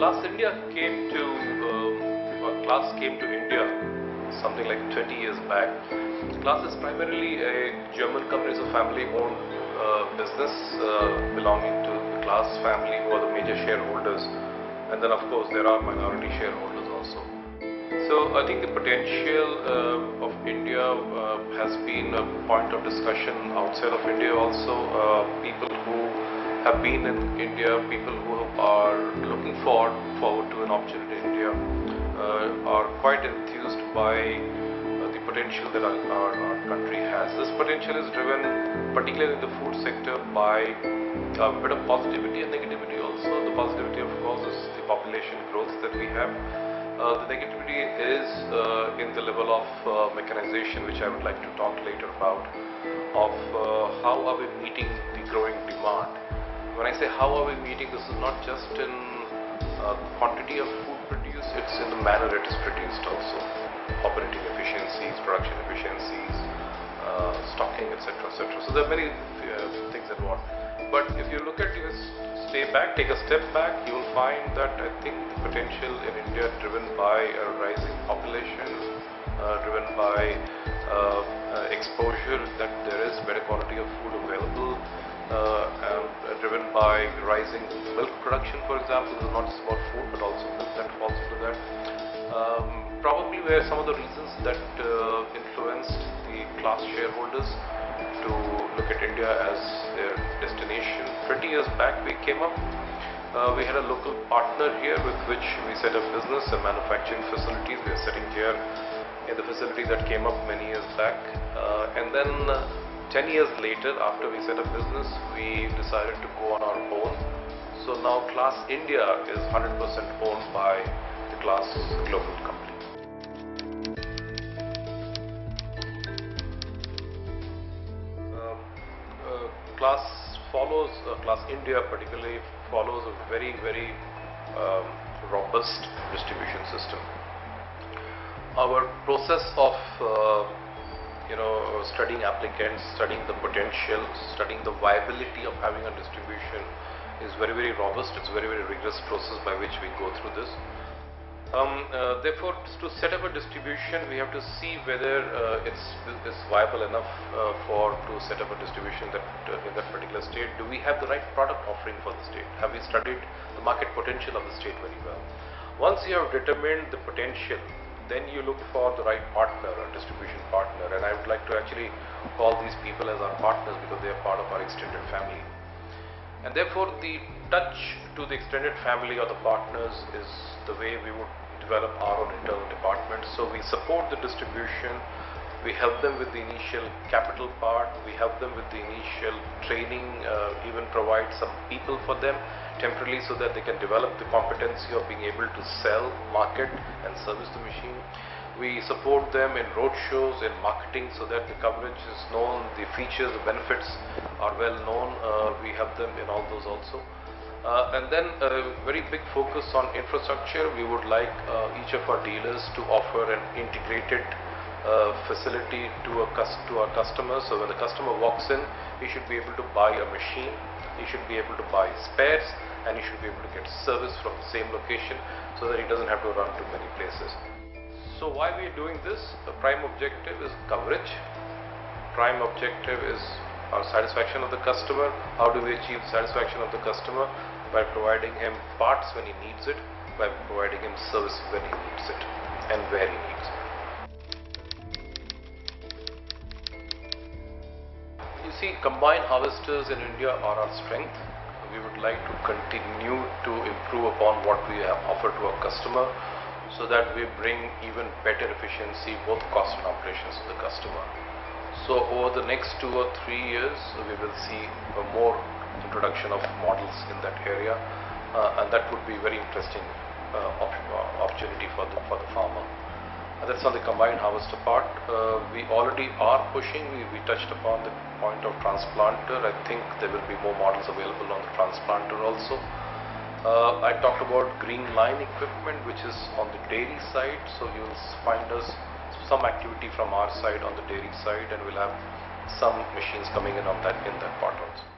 Class India came to, Class came to India something like 20 years back. Class is primarily a German company, it's a family-owned business belonging to the Class family, who are the major shareholders. And then, of course, there are minority shareholders also. So I think the potential of India has been a point of discussion outside of India also. People who have been in India, people who are looking forward to an opportunity in India are quite enthused by the potential that our country has. This potential is driven particularly in the food sector by a bit of positivity and negativity also. The positivity, of course, is the population growth that we have. The negativity is in the level of mechanization, which I would like to talk later about, of how are we meeting the growing demand. When I say how are we meeting, this is not just in quantity of food produced, it's in the manner it is produced also. Operating efficiencies, production efficiencies, stocking, etc., etc. So there are many things involved. But if you look at this, take a step back, you will find that I think the potential in India, driven by a rising population, driven by exposure, that there is better quality of food available, and driven by rising milk production, for example. This is not just about food, but also milk that falls into that. Probably were some of the reasons that influenced the Class shareholders to look at India as their destination. 20 years back we came up, we had a local partner here with which we set up business and manufacturing facilities. We are sitting here in the facility that came up many years back, and then 10 years later, after we set up business, we decided to go on our own. So now Class India is 100% owned by the Class Global company. Class India particularly follows a very, very robust distribution system. Our process of studying applicants, studying the potential, studying the viability of having a distribution is very, very robust. It's a very, very rigorous process by which we go through this. Therefore, to set up a distribution, we have to see whether it's viable enough to set up a distribution that in that particular state. Do we have the right product offering for the state? Have we studied the market potential of the state very well? Once you have determined the potential, then you look for the right partner, or distribution partner, and I would like to actually call these people as our partners because they are part of our extended family. And therefore, the touch to the extended family or the partners is the way we would develop our own internal departments. So we support the distribution, we help them with the initial capital part, we help them with the initial training, even provide some people for them temporarily so that they can develop the competency of being able to sell, market and service the machine. We support them in road shows, in marketing, so that the coverage is known, the features, the benefits are well known. We help them in all those also. And then a very big focus on infrastructure. We would like each of our dealers to offer an integrated facility to our customers. So when the customer walks in, he should be able to buy a machine, he should be able to buy spares, and he should be able to get service from the same location so that he doesn't have to run to many places. So why we are doing this? The prime objective is coverage. Prime objective is our satisfaction of the customer. How do we achieve satisfaction of the customer? By providing him parts when he needs it, by providing him service when he needs it and where he needs it. You see, combined harvesters in India are our strength. We would like to continue to improve upon what we have offered to our customer so that we bring even better efficiency, both cost and operations to the customer. So over the next 2 or 3 years, we will see more introduction of models in that area, and that would be very interesting opportunity for the farmer. And that's on the combined harvester part. We already are pushing. We touched upon the point of transplanter. I think there will be more models available on the transplanter also. I talked about green line equipment, which is on the dairy side. So you will find us some activity from our side on the dairy side, and we'll have some machines coming in on that part also.